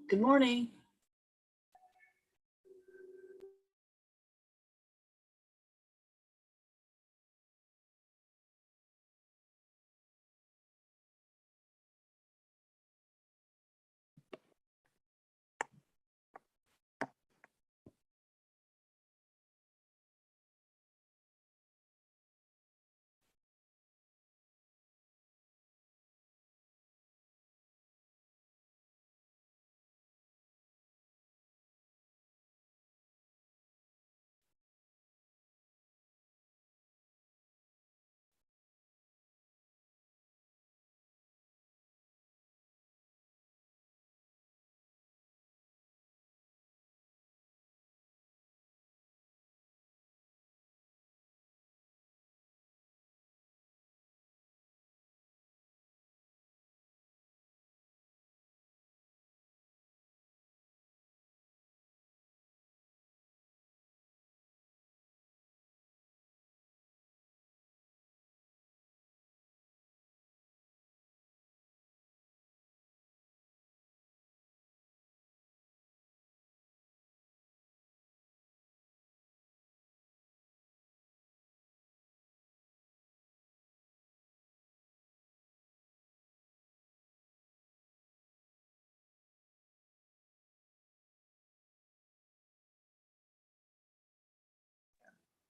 Good morning.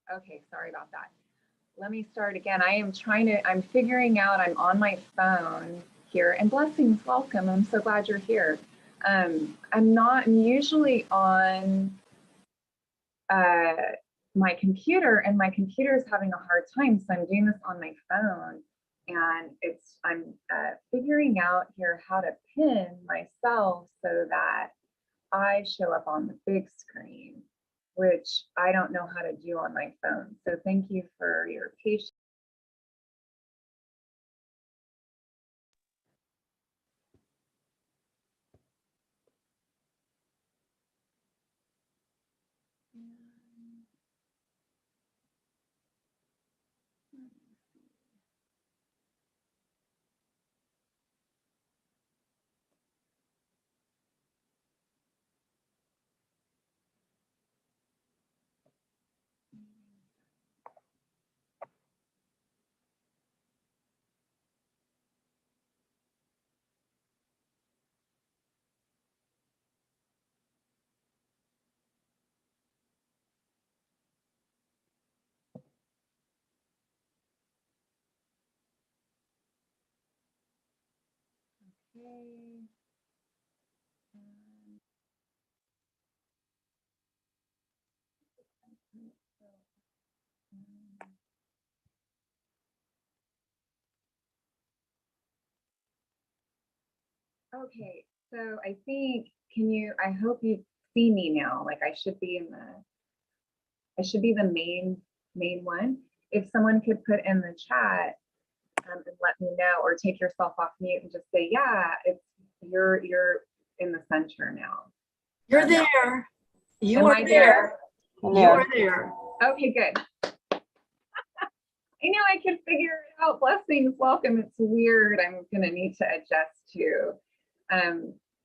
Okay, sorry about that. Let me start again. I'm figuring out, I'm on my phone here, and blessings, welcome. I'm so glad you're here. I'm usually on my computer, and my computer is having a hard time, so I'm doing this on my phone. And I'm figuring out here how to pin myself so that I show up on the big screen, which I don't know how to do on my phone. So thank you for your patience. Okay. Okay, so I think, I hope you see me now. Like I should be the main one. If someone could put in the chat and let me know, or take yourself off mute and just say, yeah, you're in the center now. You're there. You Am are I there. You are there. Okay, good. I know I could figure it out. Blessings, welcome. It's weird. I'm gonna need to adjust to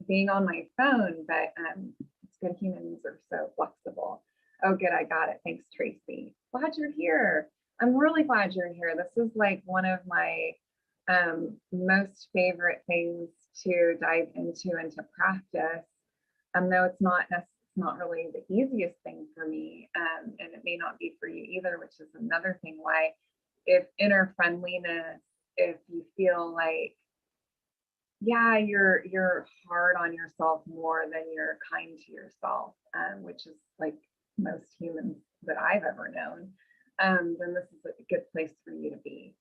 being on my phone, but it's good. Humans are so flexible. Oh, good, I got it. Thanks, Tracy. Glad you're here. I'm really glad you're here. This is like one of my most favorite things to dive into and to practice. Though it's not really the easiest thing for me, and it may not be for you either, which is another thing why, if inner friendliness, if you feel like, yeah, you're hard on yourself more than you're kind to yourself, which is like most humans that I've ever known, then this is a good place for you to be.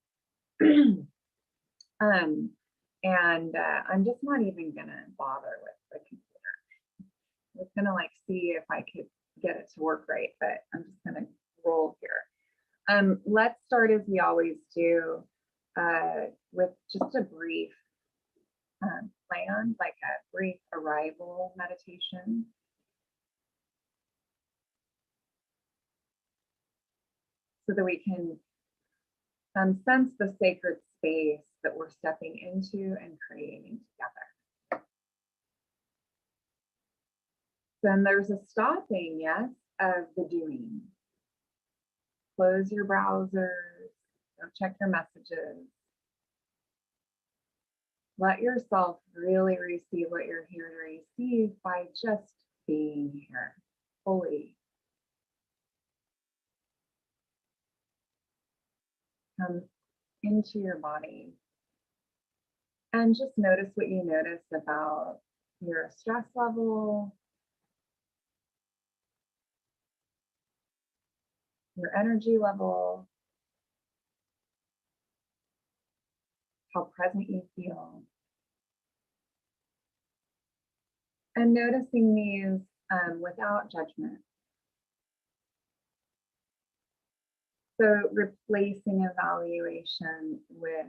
And I'm just not even gonna bother with the computer. I was gonna like see if I could get it to work right, but I'm just gonna roll here. Let's start as we always do, with just a brief plan, like a brief arrival meditation. So that we can sense the sacred space that we're stepping into and creating together. Then there's a stopping, yes, of the doing. Close your browsers, don't check your messages. Let yourself really receive what you're here to receive by just being here fully. Come into your body and just notice what you notice about your stress level, your energy level, how present you feel. And noticing these without judgment. So replacing evaluation with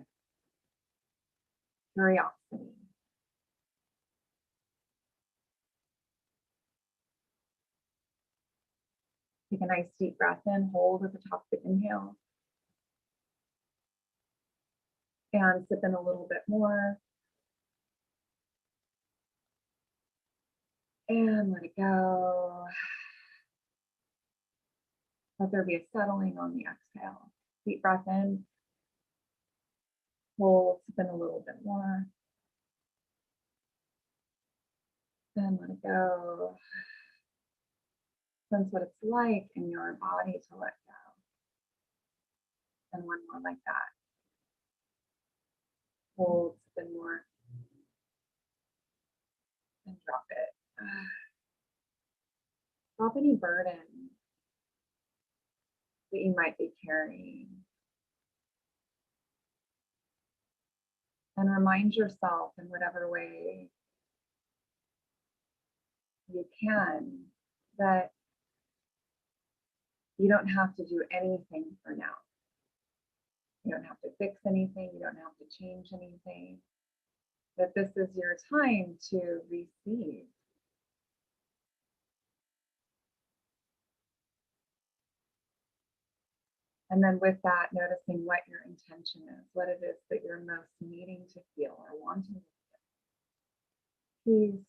curiosity. Take a nice deep breath in, hold at the top of the inhale. And sip in a little bit more. And let it go. Let there be a settling on the exhale. Deep breath in. Hold, sip in a little bit more. Then let it go. Sense what it's like in your body to let go. And one more like that. Hold, sip in more. And drop it. Drop any burden that you might be carrying. And remind yourself in whatever way you can that you don't have to do anything for now. You don't have to fix anything. You don't have to change anything. That this is your time to receive. And then with that, noticing what your intention is, what it is that you're most needing to feel or wanting to feel. Peace,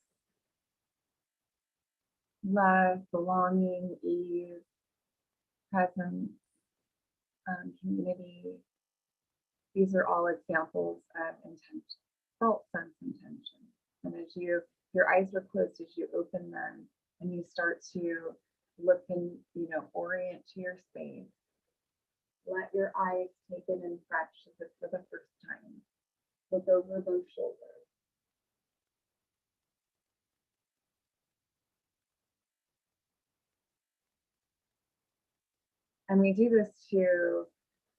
love, belonging, ease, presence, community. These are all examples of intention, felt sense intention. And as your eyes are closed, as you open them and you start to look and, orient to your space, let your eyes take it in fresh as if for the first time. Look over both shoulders. And we do this to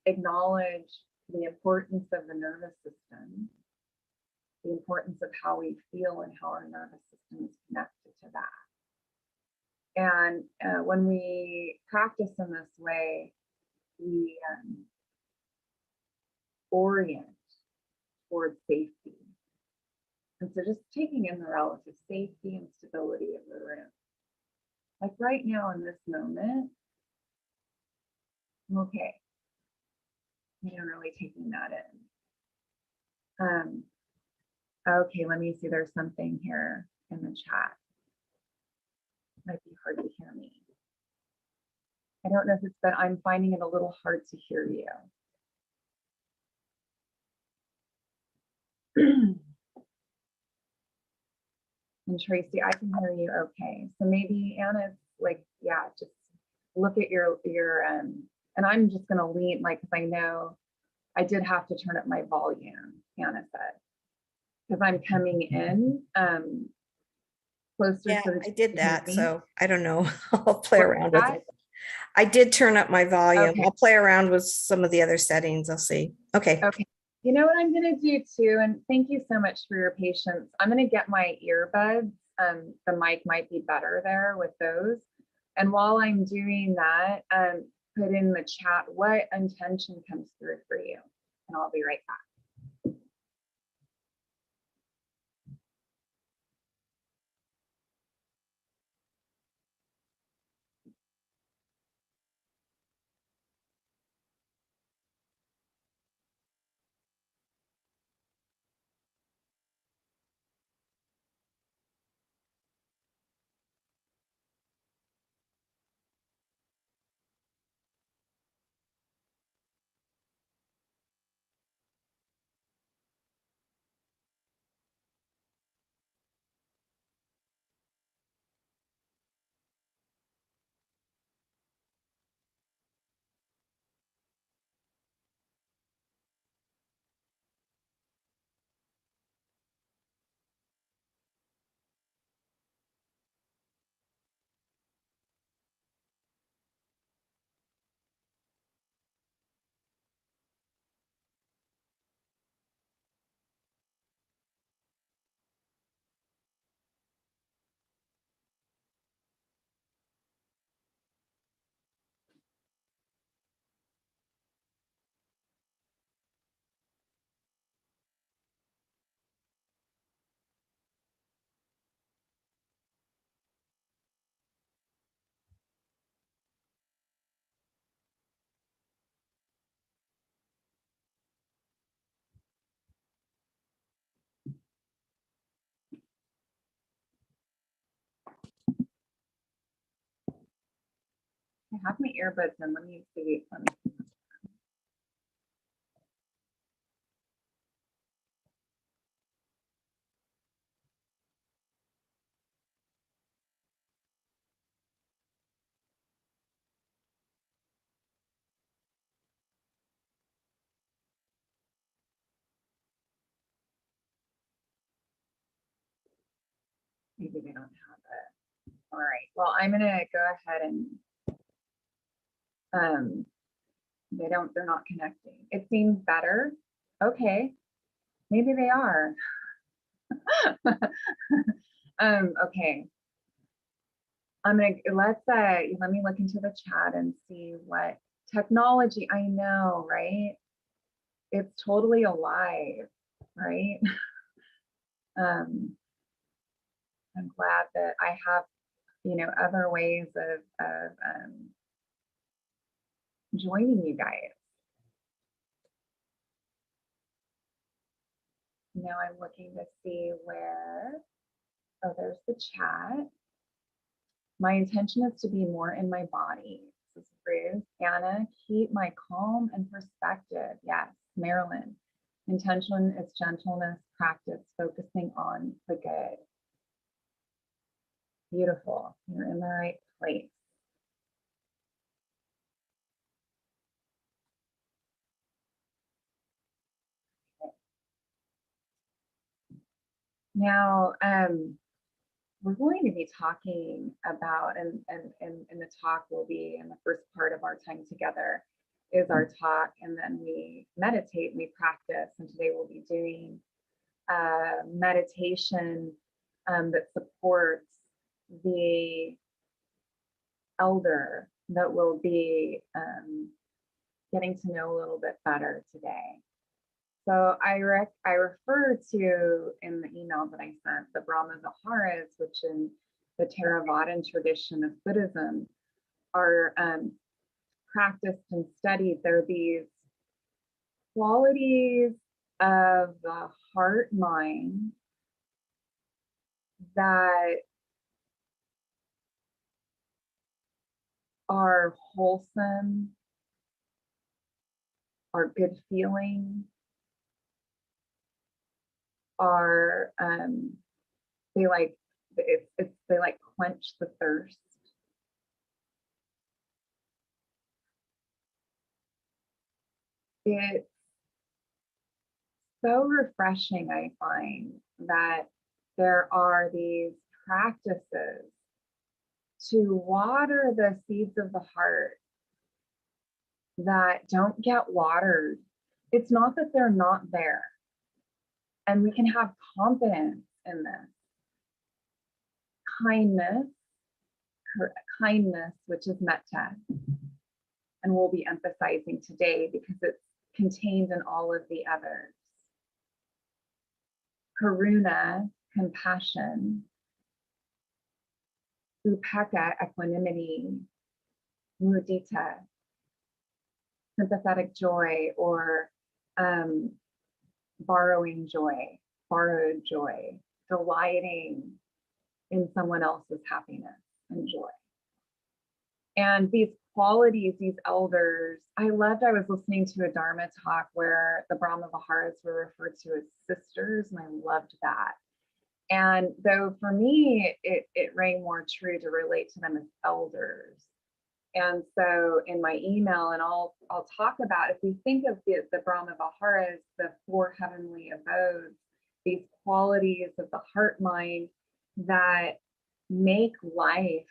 acknowledge the importance of the nervous system, the importance of how we feel and how our nervous system is connected to that. And when we practice in this way, we orient towards safety. And so just taking in the relative safety and stability of the room. Like right now in this moment, I'm okay. I'm really taking that in. Okay, let me see, there's something here in the chat. Might be hard to hear me. I don't know if it's that I'm finding it a little hard to hear you. And Tracy, I can hear you okay. So maybe Anna's like, yeah, just look at your and I'm just gonna lean, like, because I know I did have to turn up my volume, Anna said, because I'm coming in closer. Yeah, to the I did that, TV. so I don't know. I'll play What around was with it. I did turn up my volume. Okay. I'll play around with some of the other settings. I'll see. Okay. Okay. You know what I'm going to do too, and thank you so much for your patience. I'm going to get my earbuds. The mic might be better there with those. And while I'm doing that, put in the chat what intention comes through for you, and I'll be right back. have my earbuds in. Let me see. Maybe they don't have it. All right. Well, I'm gonna go ahead and they're not connecting. It seems better. Okay. Maybe they are. Okay. Let me look into the chat and see what technology, I know, right? It's totally alive, right? I'm glad that I have, other ways of joining you guys. Now I'm looking to see where, oh, there's the chat. My intention is to be more in my body. This is Ruth. Anna, keep my calm and perspective. Yes, Marilyn. Intention is gentleness, practice, focusing on the good. Beautiful. You're in the right place. Now, we're going to be talking about, and the talk will be in the first part of our time together is our talk, and then we meditate and we practice. And today we'll be doing meditation that supports the elder that we'll be getting to know a little bit better today. So I refer to, in the email that I sent, the Brahma Viharas, which in the Theravadan tradition of Buddhism are practiced and studied. They're these qualities of the heart mind that are wholesome, are good feeling, are they like quench the thirst. It's so refreshing, I find, that there are these practices to water the seeds of the heart that don't get watered. It's not that they're not there. And we can have confidence in this. Kindness, which is metta. And we'll be emphasizing today because it's contained in all of the others. Karuna, compassion. Upekkha, equanimity. Mudita, sympathetic joy, or borrowed joy, delighting in someone else's happiness and joy. And these qualities, these elders, I was listening to a Dharma talk where the Brahma Viharas were referred to as sisters, and I loved that. And though for me, it rang more true to relate to them as elders. And so in my email, and I'll talk about, if we think of the Brahma Viharas, the four heavenly abodes, these qualities of the heart mind that make life,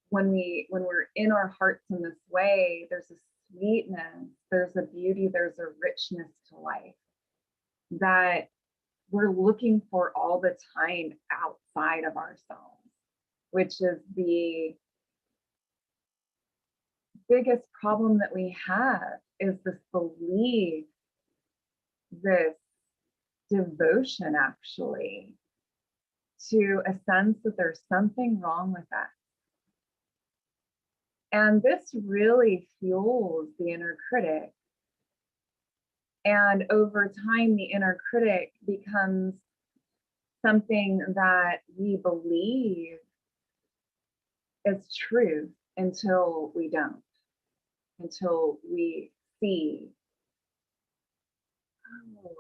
when we're in our hearts in this way, there's a sweetness, there's a beauty, there's a richness to life that we're looking for all the time outside of ourselves, which is the biggest problem that we have, is this belief, this devotion actually, to a sense that there's something wrong with us. And this really fuels the inner critic. And over time, the inner critic becomes something that we believe is truth, until we don't, until we see, oh,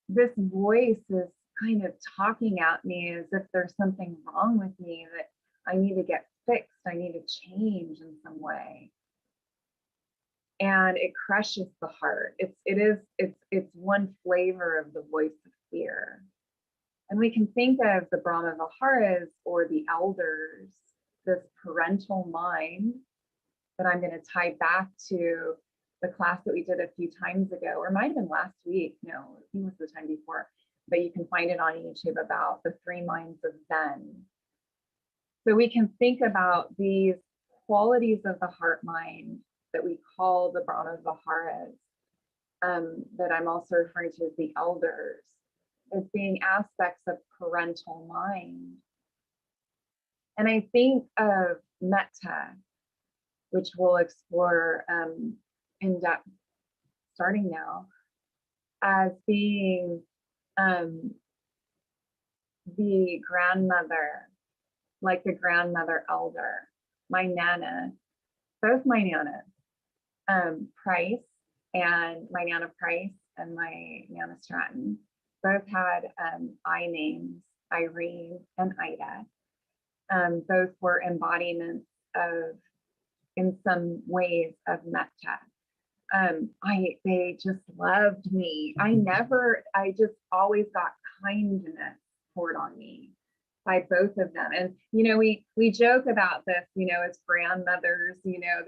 this voice is kind of talking at me as if there's something wrong with me that I need to get fixed, I need to change in some way. And it crushes the heart. It's one flavor of the voice of fear. And we can think of the Brahma Viharas or the elders, this parental mind that I'm going to tie back to the class that we did a few times ago, or might have been last week. No, I think it was the time before, but you can find it on YouTube about the 3 minds of Zen. So we can think about these qualities of the heart mind that we call the Brahma Viharas, that I'm also referring to as the elders, as being aspects of parental mind. And I think of Metta, which we'll explore in depth starting now, as being the grandmother, like the grandmother elder, my Nana, both my Nanas, Price and my Nana Price and my Nana Stratton, both had I names, Irene and Ida. Both were embodiments of, in some ways, of Metta. They just loved me. I just always got kindness poured on me by both of them. And, you know, we joke about this, you know, as grandmothers, you know,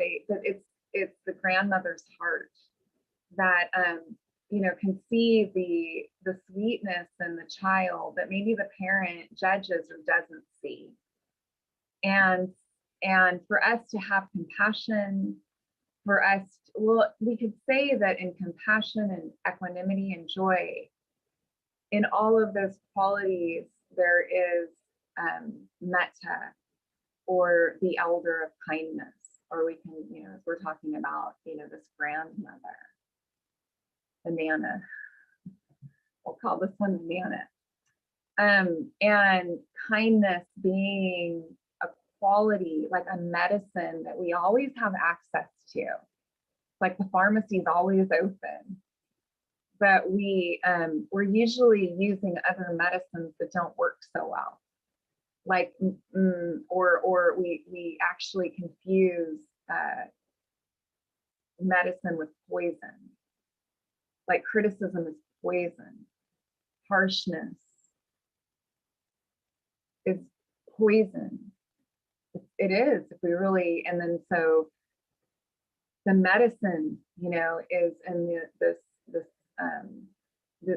it's the grandmother's heart that, you know, can see the sweetness in the child that maybe the parent judges or doesn't see. And for us to have compassion, for us, well, we could say that in compassion and equanimity and joy, in all of those qualities, there is metta, or the elder of kindness, or we can, you know, as we're talking about, you know, this grandmother, the Nana, we'll call this one the Nana. And kindness being a quality, like a medicine that we always have access to. Like the pharmacy is always open, but we're usually using other medicines that don't work so well. Like, or we actually confuse medicine with poison. Like criticism is poison. Harshness is poison. It is, if we really, and then so the medicine, you know, is in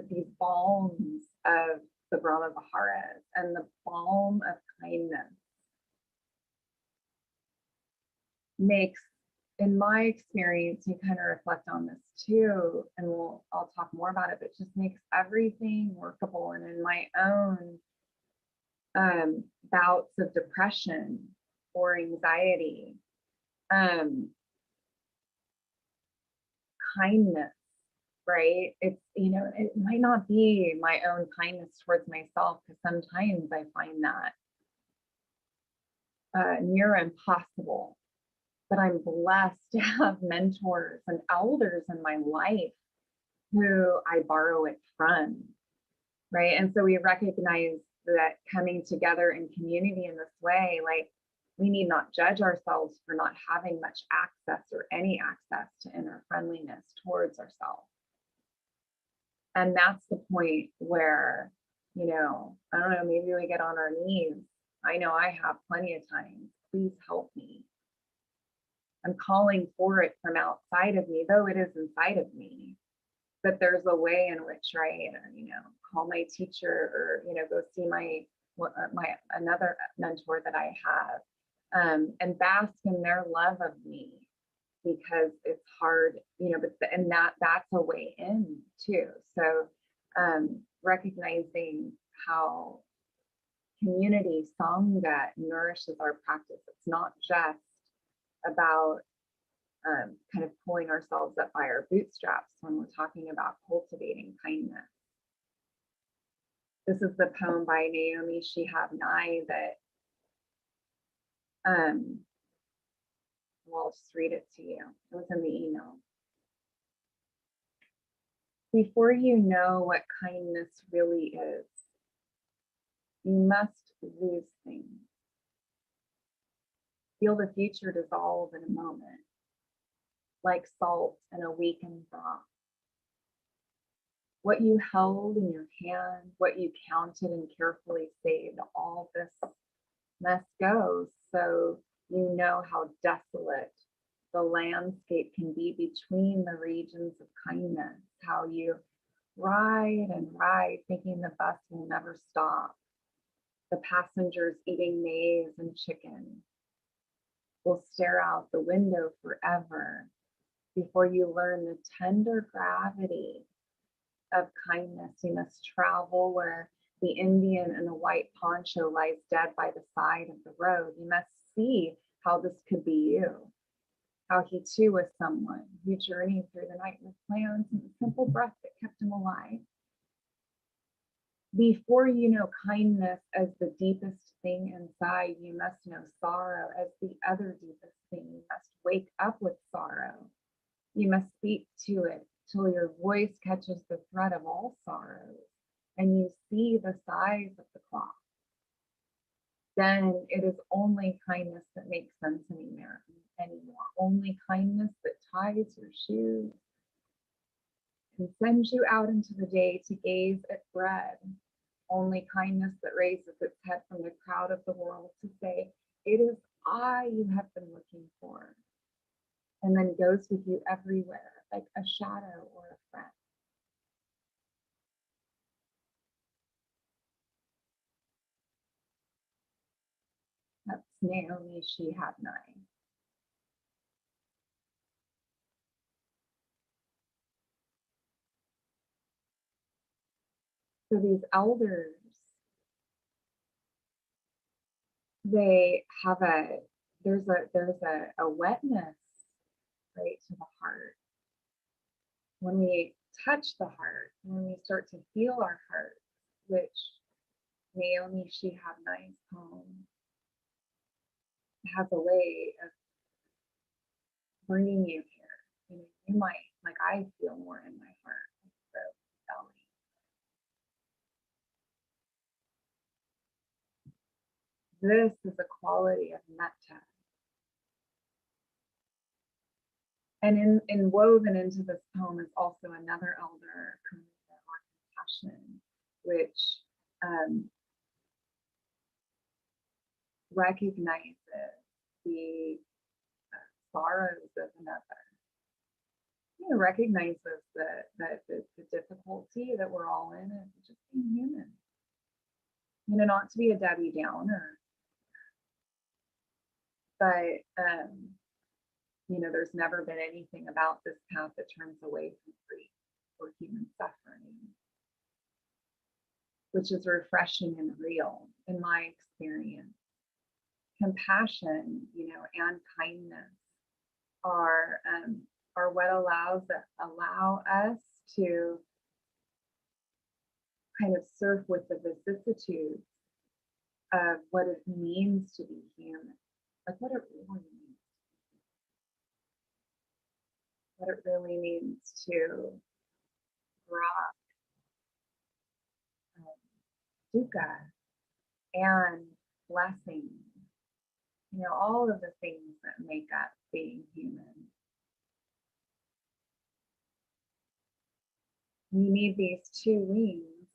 these balms of the Brahma Viharas and the balm of kindness makes, in my experience, you kind of reflect on this too, and I'll talk more about it, but it just makes everything workable. And in my own bouts of depression or anxiety, kindness, right? It's, you know, it might not be my own kindness towards myself, because sometimes I find that near impossible. But I'm blessed to have mentors and elders in my life who I borrow it from, right? And so we recognize that coming together in community in this way, like, we need not judge ourselves for not having much access or any access to inner friendliness towards ourselves. And that's the point where, you know, I don't know, maybe we get on our knees. I know I have plenty of times. Please help me. I'm calling for it from outside of me, though it is inside of me. But there's a way in which, right, you know, call my teacher, or, you know, go see my another mentor that I have, and bask in their love of me, because it's hard, you know, but and that's a way in too. So recognizing how community sangha nourishes our practice. It's not just about kind of pulling ourselves up by our bootstraps when we're talking about cultivating kindness. This is the poem by Naomi Shihab Nye that, well, I'll just read it to you. It was in the email. Before you know what kindness really is, you must lose things. Feel the future dissolve in a moment, like salt in a weakened rock. What you held in your hand, what you counted and carefully saved, all this must go, so you know how desolate the landscape can be between the regions of kindness, how you ride and ride thinking the bus will never stop. The passengers eating maize and chicken will stare out the window forever before you learn the tender gravity of kindness. You must travel where the Indian in a white poncho lies dead by the side of the road. You must see how this could be you, how he too was someone who journeyed through the night with plans and the simple breath that kept him alive. Before you know kindness as the deepest thing inside, you must know sorrow as the other deepest thing. You must wake up with sorrow. You must speak to it till your voice catches the thread of all sorrows and you see the size of the clock. Then it is only kindness that makes sense anymore. Only kindness that ties your shoes and sends you out into the day to gaze at bread. Only kindness that raises its head from the crowd of the world to say, it is I you have been looking for, and then goes with you everywhere like a shadow or a friend. That's Naomi Shihab Nye. So these elders, they have there's a wetness, right, to the heart. When we touch the heart, when we start to feel our heart, which Naomi Shihab Nye's poem has a way of bringing you here. You might, like I feel more in my heart, throat, belly. This is a quality of metta. And in woven into this poem is also another elder, compassion, which recognizes the sorrows of another. Recognizes the difficulty that we're all in and just being human. Not to be a Debbie Downer, but there's never been anything about this path that turns away from grief or human suffering, which is refreshing and real in my experience. Compassion, and kindness are what allow us to kind of surf with the vicissitudes of what it means to be human, like what it really means. What it really means to rock, dukkha, and blessing. All of the things that make up being human. You need these two wings.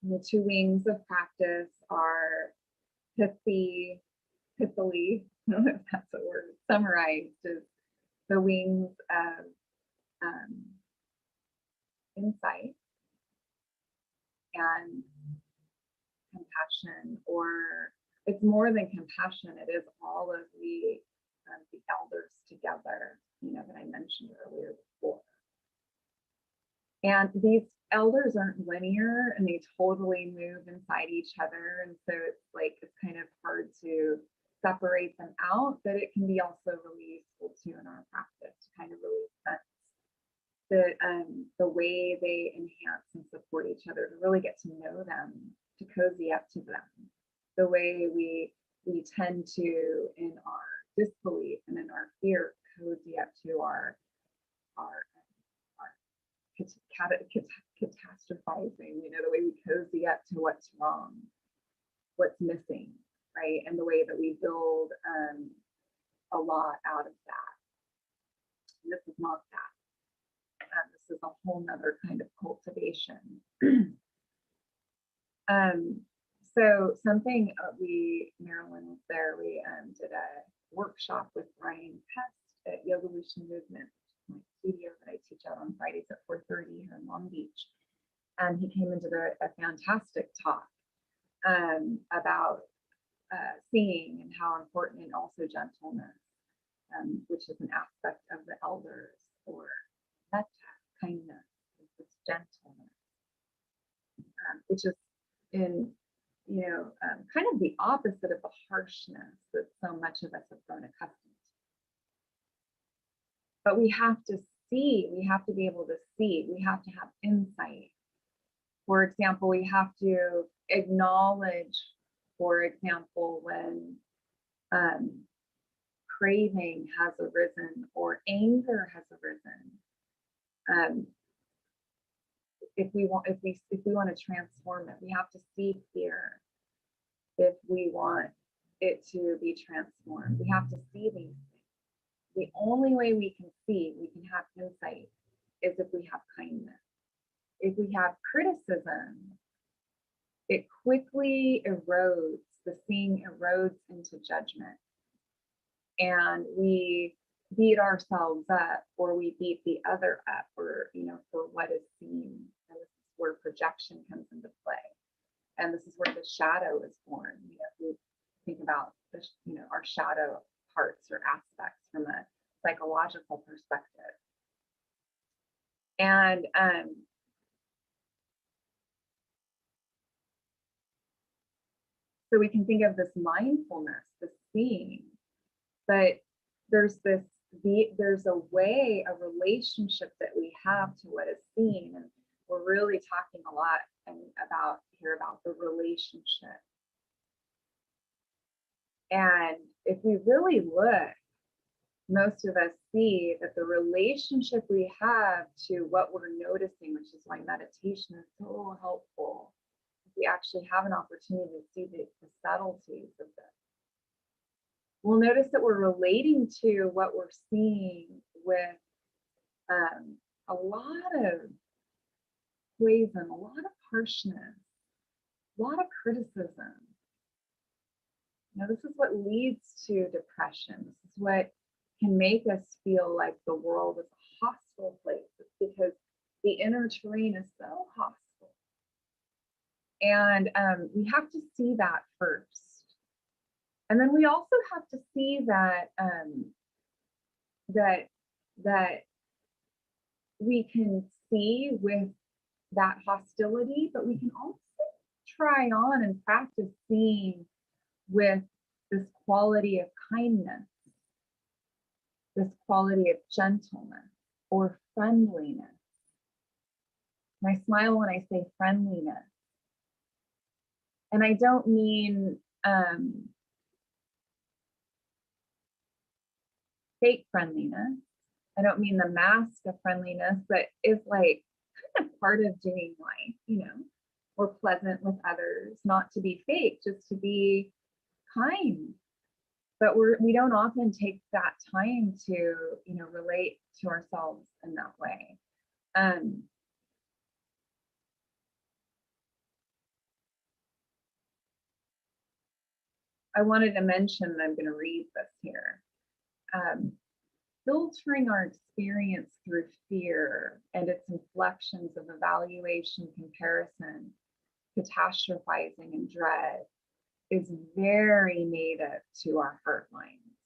And the two wings of practice are pithily, I don't know if that's a word, summarized as the wings of insight and compassion, or it's more than compassion, it is all of the elders together, that I mentioned earlier before. And these elders aren't linear and they totally move inside each other. And so it's kind of hard to separate them out, but it can be also really useful too in our practice to kind of really sense that the way they enhance and support each other, to really get to know them, to cozy up to them, the way we tend to, in our disbelief and in our fear, cozy up to our catastrophizing, you know, the way we cozy up to what's wrong, what's missing, right? And the way that we build a lot out of that. And this is not that. This is a whole nother kind of cultivation. So something Marilyn was there, we did a workshop with Brian Pest at Yogalution Movement, my studio that I teach out on Fridays at 4:30 here in Long Beach. And he came into a fantastic talk about seeing and how important, and also gentleness, which is an aspect of the elders, or metta, kindness, this gentleness, which is in, you know, kind of the opposite of the harshness that so much of us have grown accustomed to. But we have to see, we have to be able to see, we have to have insight. For example, we have to acknowledge, for example, when craving has arisen or anger has arisen. If we want to transform it, we have to see fear. If we want it to be transformed, we have to see these things. The only way we can see, we can have insight, is if we have kindness. If we have criticism, it quickly erodes, the seeing erodes into judgment. And we beat ourselves up, or we beat the other up, or, you know, for what is seen. And this is where projection comes into play. And this is where the shadow is born. You know, if we think about the, you know, our shadow parts or aspects from a psychological perspective. And so we can think of this mindfulness, this seeing, but there's a way, a relationship that we have to what is seen, and we're really talking a lot about the relationship. And if we really look, most of us see that the relationship we have to what we're noticing, which is why meditation is so helpful. We actually have an opportunity to see the subtleties of this. We'll notice that we're relating to what we're seeing with a lot of poison, a lot of harshness, a lot of criticism. Now, this is what leads to depression. This is what can make us feel like the world is a hostile place. It's because the inner terrain is so hostile. And we have to see that first. And then we also have to see that that we can see with that hostility, but we can also try on and practice seeing with this quality of kindness, this quality of gentleness or friendliness. And I smile when I say friendliness. And I don't mean fake friendliness. I don't mean the mask of friendliness, but it's like kind of part of doing life, you know. We're pleasant with others, not to be fake, just to be kind. But we don't often take that time to, you know, relate to ourselves in that way. I wanted to mention, I'm going to read this here. Filtering our experience through fear and its inflections of evaluation, comparison, catastrophizing, and dread is very native to our heart minds.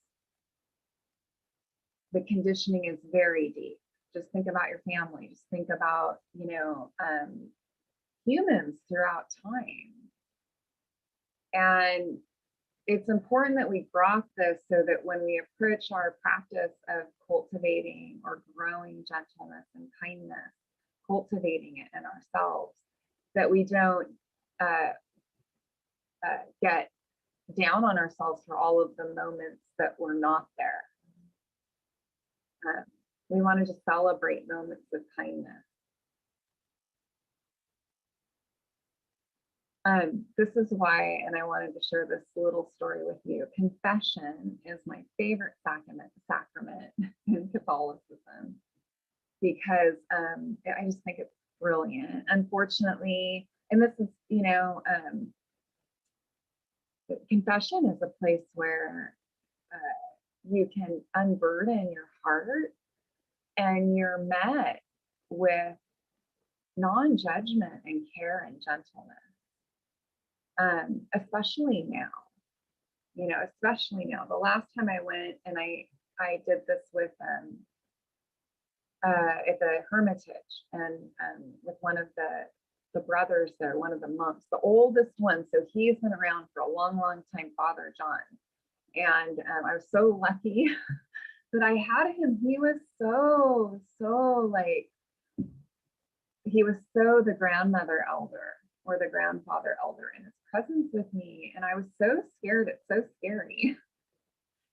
The conditioning is very deep. Just think about your family. Just think about, you know, humans throughout time. And it's important that we grok this so that when we approach our practice of cultivating or growing gentleness and kindness, cultivating it in ourselves, that we don't get down on ourselves for all of the moments that we're not there. We want to just celebrate moments of kindness. This is why, and I wanted to share this little story with you. Confession is my favorite sacrament in Catholicism, because I just think it's brilliant. Unfortunately, and this is, confession is a place where you can unburden your heart, and you're met with non-judgment and care and gentleness. Especially now, especially now. The last time I went, and I did this with at the Hermitage, and with one of the brothers there, one of the monks, the oldest one. So he's been around for a long, long time, Father John. And I was so lucky that I had him. He was so he was so the grandmother elder, or the grandfather elder, in his presence with me. And I was so scared. It's so scary.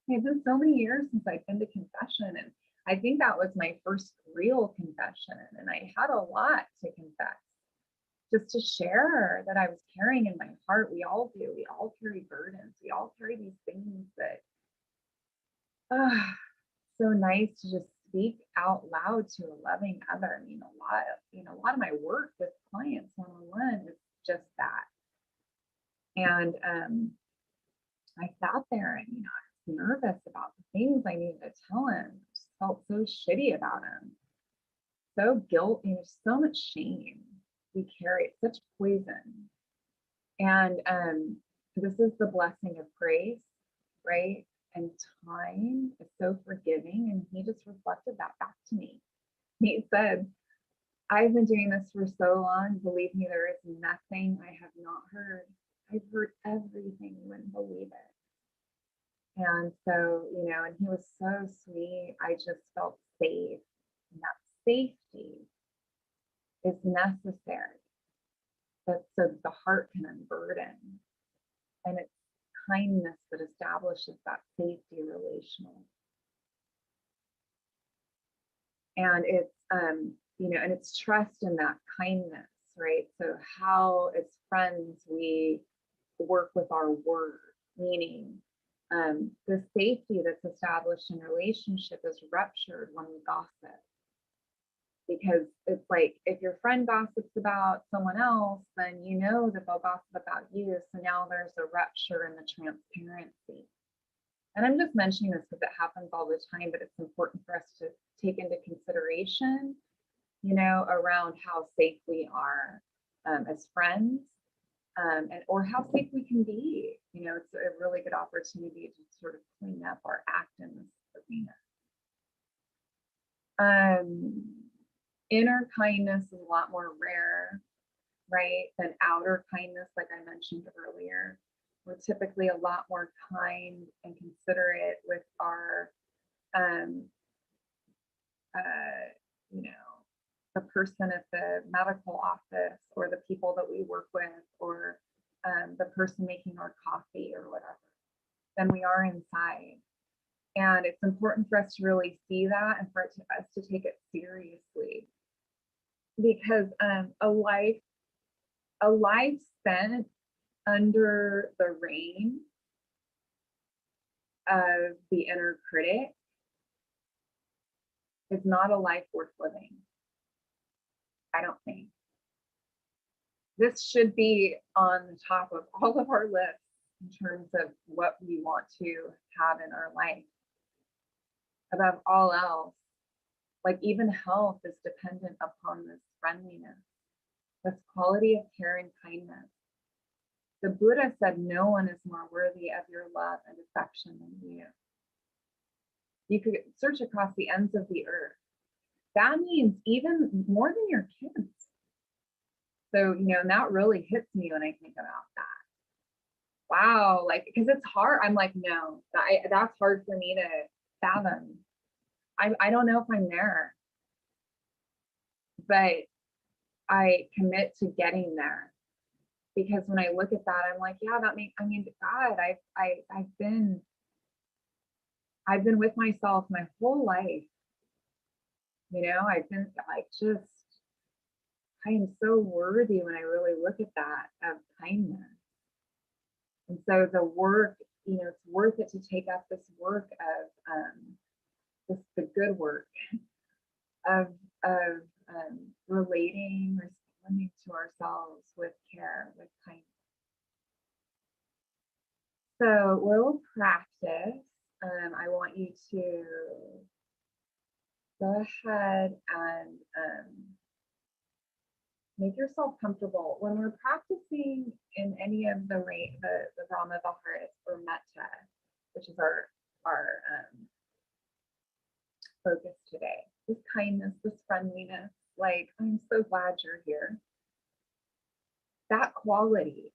It's been so many years since I've been to confession. And I think that was my first real confession. And I had a lot to confess, just to share that I was carrying in my heart. We all do. We all carry burdens. We all carry these things that, so nice to just speak out loud to a loving other. I mean, a lot of my work with clients one-on-one is just that. And I sat there, and I was nervous about the things I needed to tell him. Just felt so shitty about him, so guilty. There's so much shame we carry. It's such poison. And this is the blessing of grace, right? And time is so forgiving. And he just reflected that back to me. He said, I've been doing this for so long. Believe me, there is nothing I have not heard. I've heard everything. You wouldn't believe it. And so, and he was so sweet. I just felt safe. And that safety is necessary, so that the heart can unburden. And it's kindness that establishes that safety relational. And it's, and it's trust in that kindness, right? So how, as friends, we work with our word, meaning the safety that's established in relationship is ruptured when we gossip. Because it's like, if your friend gossips about someone else, then that they'll gossip about you. So now there's a rupture in the transparency. And I'm just mentioning this because it happens all the time, but it's important for us to take into consideration, around how safe we are as friends, or how safe we can be. It's a really good opportunity to sort of clean up our act in this arena. Inner kindness is a lot more rare, right, than outer kindness, like I mentioned earlier. We're typically a lot more kind and considerate with our, the person at the medical office, or the people that we work with, or the person making our coffee or whatever, than we are inside. And it's important for us to really see that, and for us to take it seriously. Because a life spent under the reign of the inner critic is not a life worth living, I don't think. This should be on the top of all of our lists in terms of what we want to have in our life. Above all else, like even health is dependent upon this friendliness, this quality of care and kindness. The Buddha said, no one is more worthy of your love and affection than you. You could search across the ends of the earth. That means even more than your kids. So, and that really hits me when I think about that. Wow, because it's hard. I'm like, no, that's hard for me to fathom. I don't know if I'm there. But I commit to getting there. Because when I look at that, I'm like, yeah, that makes, I mean, God, I've been with myself my whole life. You know, I've been like, just, I am so worthy when I really look at that, of kindness. And so the work, you know, it's worth it to take up this work of the good work of relating, responding to ourselves with care, with kindness. So we'll practice. I want you to go ahead and make yourself comfortable. When we're practicing in any of the Dharma of the heart or Metta, which is our focus today, this kindness, this friendliness, like, I'm so glad you're here. That quality,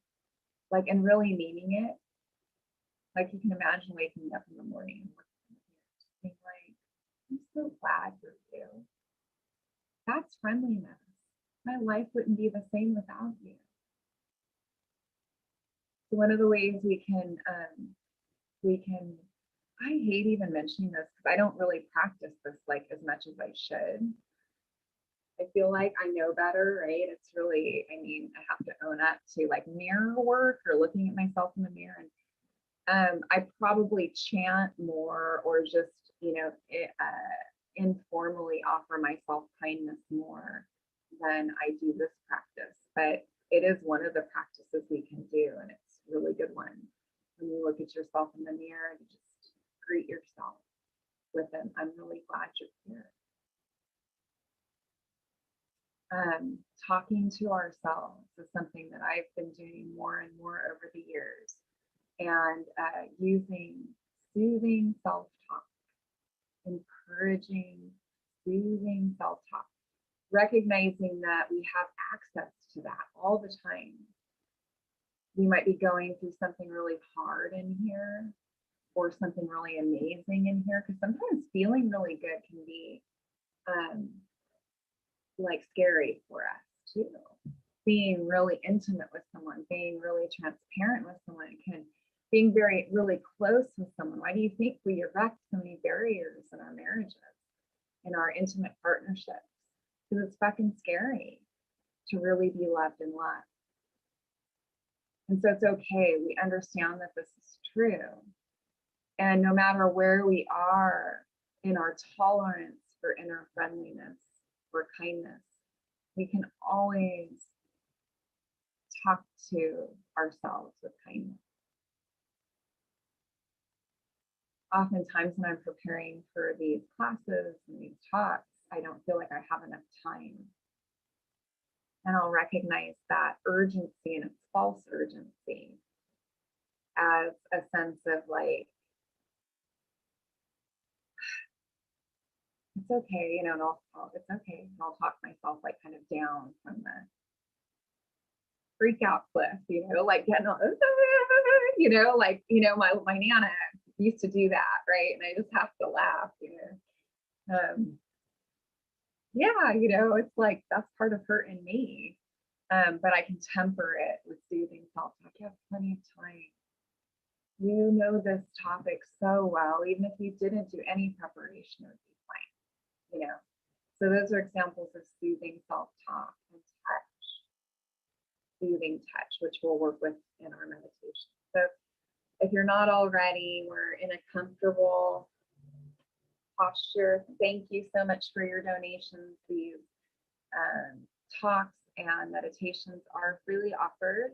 like, and really meaning it. Like, you can imagine waking up in the morning and being like, I'm so glad you're here. That's friendliness. My life wouldn't be the same without you. So one of the ways we can, I hate even mentioning this because I don't really practice this like as much as I should. I feel like I know better, right? It's really, I mean, I have to own up to like mirror work or looking at myself in the mirror. And I probably chant more, or just, you know, informally offer myself kindness more than I do this practice. But it is one of the practices we can do, and it's a really good one. When you look at yourself in the mirror and just greet yourself with an, I'm really glad you're here. Talking to ourselves is something that I've been doing more and more over the years, and using soothing self-talk, encouraging soothing self-talk, recognizing that we have access to that all the time. We might be going through something really hard in here, or something really amazing in here, because sometimes feeling really good can be like scary for us too. Being really intimate with someone, being really transparent with someone, being really close with someone. Why do you think we erect so many barriers in our marriages, in our intimate partnerships? Because it's fucking scary to really be loved and loved. And so it's okay. We understand that this is true. And no matter where we are in our tolerance for inner friendliness or kindness, we can always talk to ourselves with kindness. Oftentimes when I'm preparing for these classes and these talks, I don't feel like I have enough time. And I'll recognize that urgency, and it's false urgency, as a sense of like, it's okay, you know, and it's okay. And I'll talk myself like kind of down from the freak out cliff, you know, like getting all, you know, like, you know, my Nana used to do that, right? And I just have to laugh, you know. Yeah, you know, it's like that's part of her and me. But I can temper it with soothing self-talk. You have plenty of time. You know this topic so well, even if you didn't do any preparation, it would be fine, you know. So those are examples of soothing self-talk and touch, soothing touch, which we'll work with in our meditation. So if you're not already, we're in a comfortable posture. Thank you so much for your donations. These talks and meditations are freely offered,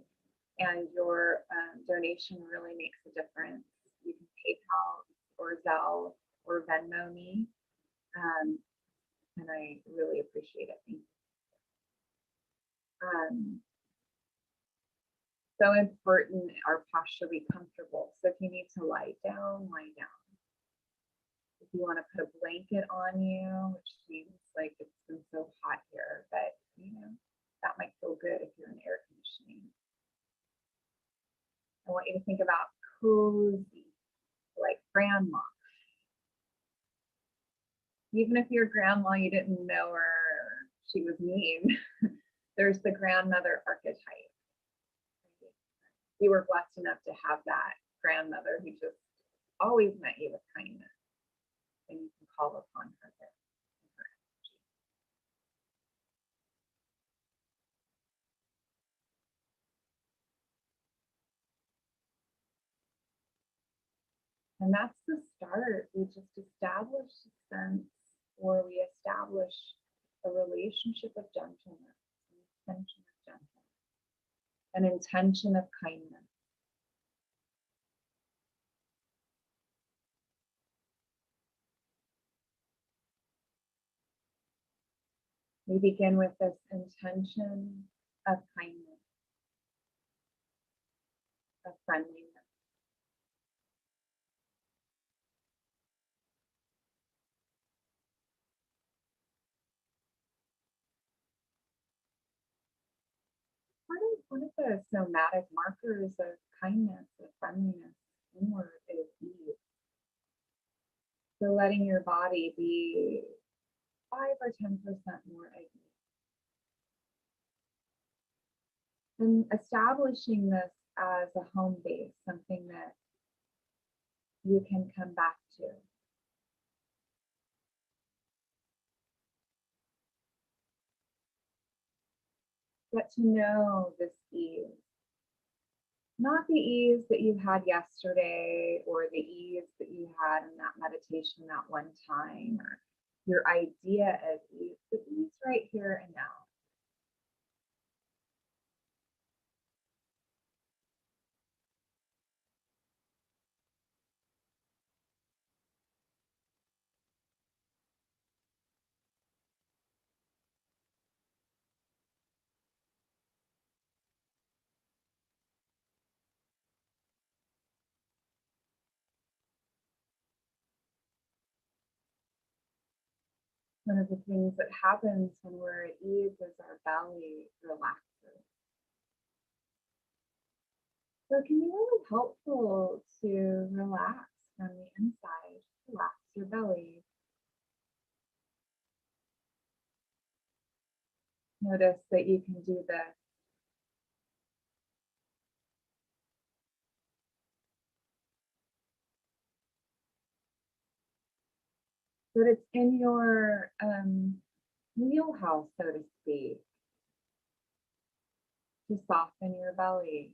and your donation really makes a difference. You can PayPal or Zelle or Venmo me, and I really appreciate it. Thank you. So important, our posture be comfortable. So if you need to lie down, lie down. If you want to put a blanket on you, which seems like it's been so hot here, but you know, that might feel good if you're in air conditioning. I want you to think about cozy, like grandma. Even if your grandma, you didn't know her, she was mean, there's the grandmother archetype. You were blessed enough to have that grandmother who just always met you with kindness, and you can call upon her there. And that's the start. We just establish a sense, or we establish a relationship of gentleness, an intention of gentleness, an intention of kindness. We begin with this intention of kindness, of friendliness. One of the somatic markers of kindness, of friendliness inward is ease. So letting your body be 5 or 10% more at ease. And establishing this as a home base, something that you can come back to. Get to know this ease. Not the ease that you had yesterday or the ease that you had in that meditation that one time, or your idea of ease, but ease right here and now. One of the things that happens when we're at ease is our belly relaxes. So it can be really helpful to relax from the inside, relax your belly. Notice that you can do this that it's in your wheelhouse, so to speak, to soften your belly.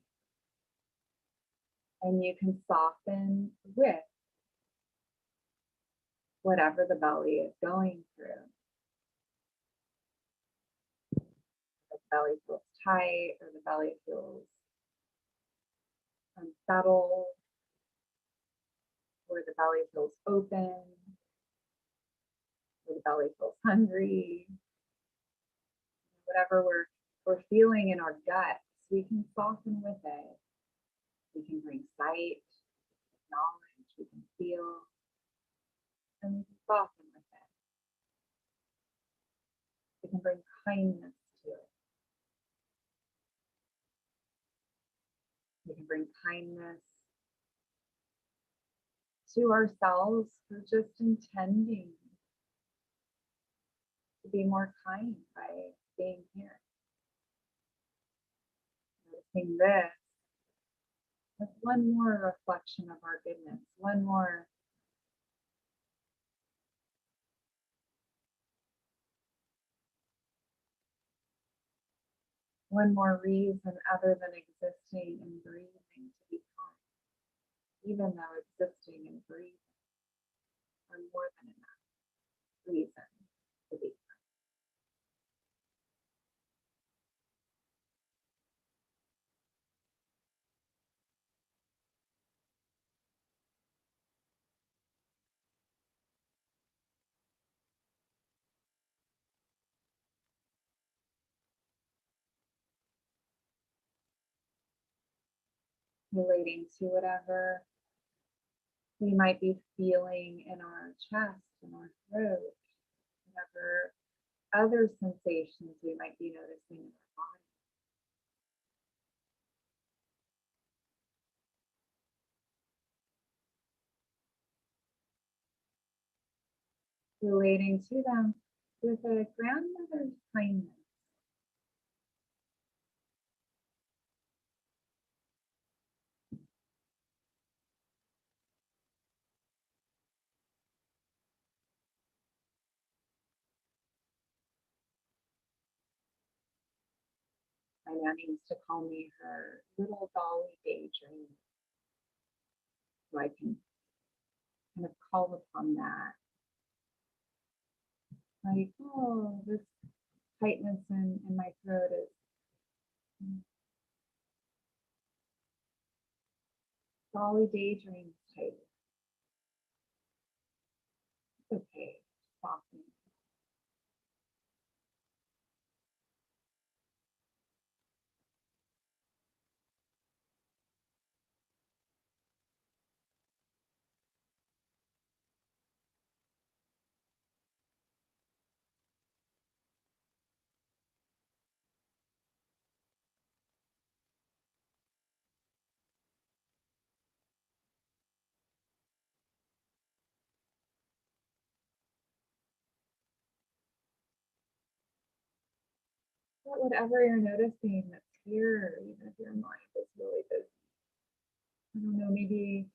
And you can soften with whatever the belly is going through. If the belly feels tight, or the belly feels unsettled, or the belly feels open, or the belly feels hungry, whatever we're feeling in our guts, we can soften with it. We can bring sight, knowledge, we can feel, and we can soften with it. We can bring kindness to it. We can bring kindness to ourselves for just intending to be more kind by being here. Noticing this as one more reflection of our goodness, one more reason other than existing and breathing to be kind, even though existing and breathing are more than enough reason to be kind. Relating to whatever we might be feeling in our chest, in our throat, whatever other sensations we might be noticing in our body. Relating to them with a grandmother's kindness. nanny used to call me her little dolly daydream. So I can kind of call upon that. Like, oh, this tightness in my throat is dolly daydream type. It's okay, soften. But whatever you're noticing that's here, even if your mind is really busy. I don't know, maybe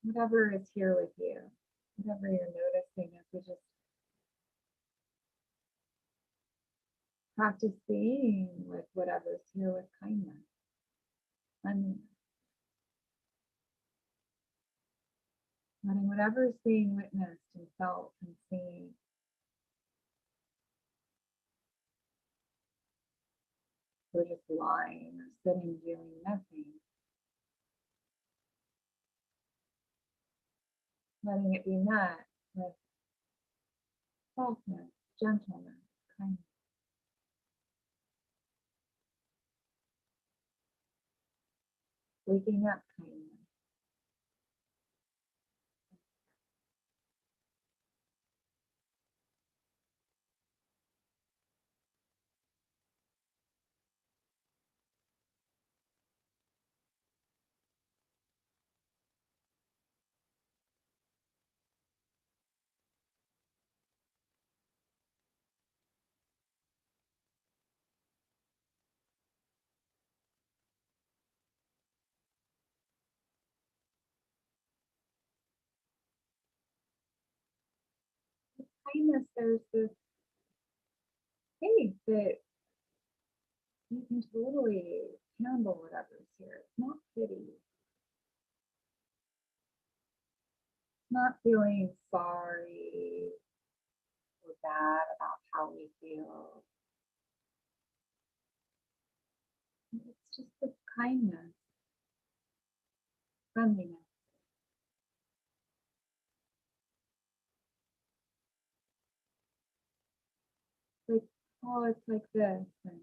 whatever is here with you, whatever you're noticing, if we just practice being with whatever's here with kindness, friendliness, letting whatever's being witnessed and felt and seen. We're just lying or sitting doing nothing. Letting it be met with softness, gentleness, kindness. Waking up kindness. With kindness, there's this faith that you can totally handle whatever's here. It's not pity. It's not feeling sorry or bad about how we feel. It's just this kindness, friendliness. Like, oh, it's like this, and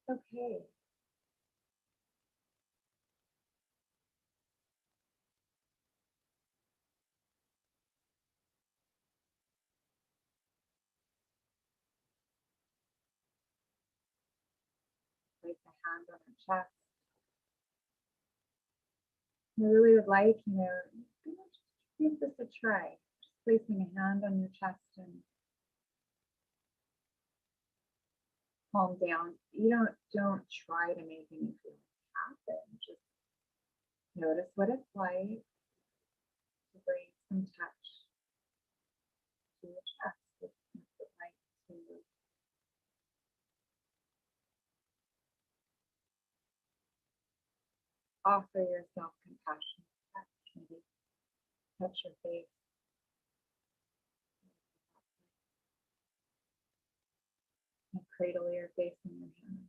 it's okay. Place a hand on her chest. I really would like, just give this a try. Just placing a hand on your chest and calm down. You don't try to make anything happen. Just notice what it's like to bring some touch to your chest. What's it like to offer yourself compassion? Maybe touch your face. And cradle your face in your hand.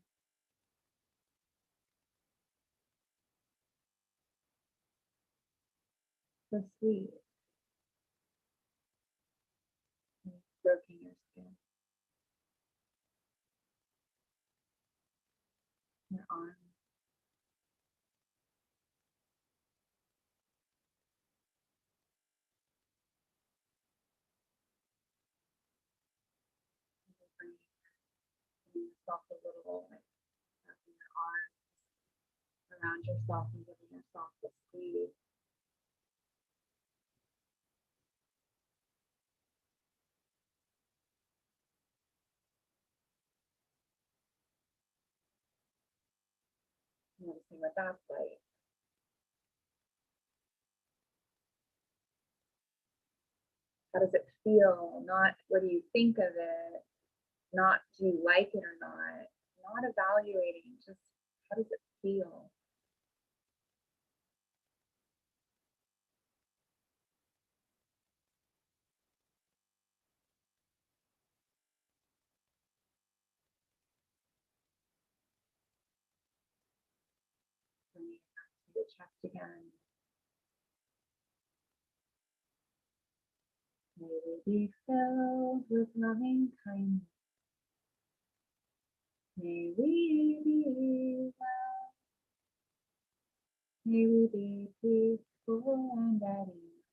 So sweet. Stroking your skin, your arms. Giving yourself a little like wrapping your arms around yourself and giving yourself a squeeze. Noticing what that's like. How does it feel? Not what do you think of it, not do you like it or not evaluating, just how does it feel? Bring it back to your chest again. May we be filled with loving kindness. May we be well. May we be peaceful and at ease.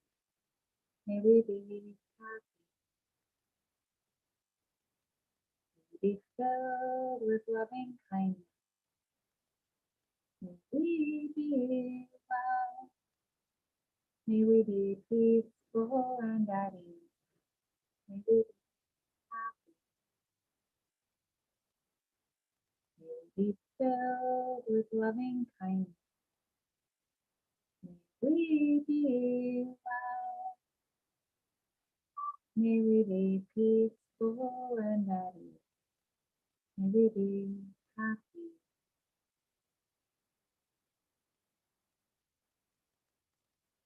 May we be happy. May we be filled with loving kindness. May we be well. May we be peaceful and at ease. May we be happy. May we be filled with loving kindness. May we be well. May we be peaceful and at ease. May we be happy.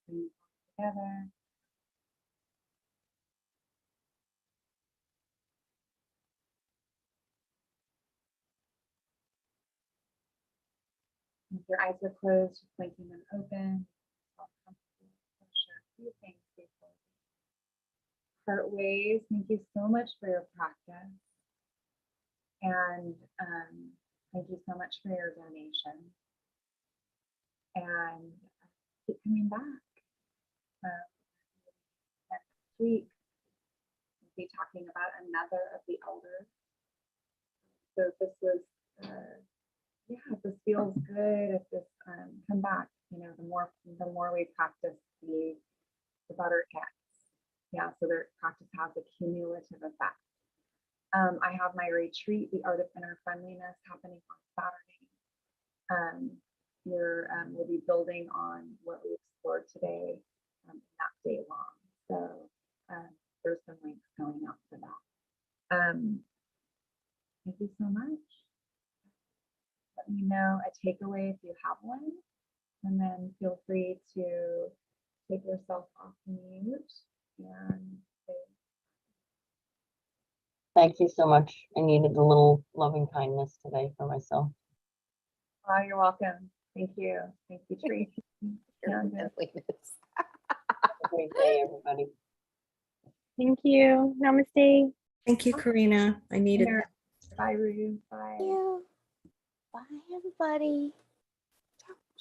Breathe together. If your eyes are closed, just blinking them open. Feel comfortable. I'll share a few things before we part ways. Thank you so much for your practice. And thank you so much for your donation. And keep coming back. Next week, we'll be talking about another of the elders. So if this was, if this feels good, if this come back, you know, the more we practice, the better it gets. Yeah, so their practice has a cumulative effect. I have my retreat, the Art of Inner Friendliness, happening on Saturday. We'll be building on what we explored today that day long. So there's some links going up for that. Thank you so much. Let me know a takeaway if you have one, and then feel free to take yourself off mute and say, Thank you so much. I needed a little loving kindness today for myself. oh, you're welcome. Thank you. Thank you, Tree. Have a great day, everybody. Thank you. Namaste. Thank you, Karina. I needed that. Bye, Rue. Bye. Thank you. Bye, everybody.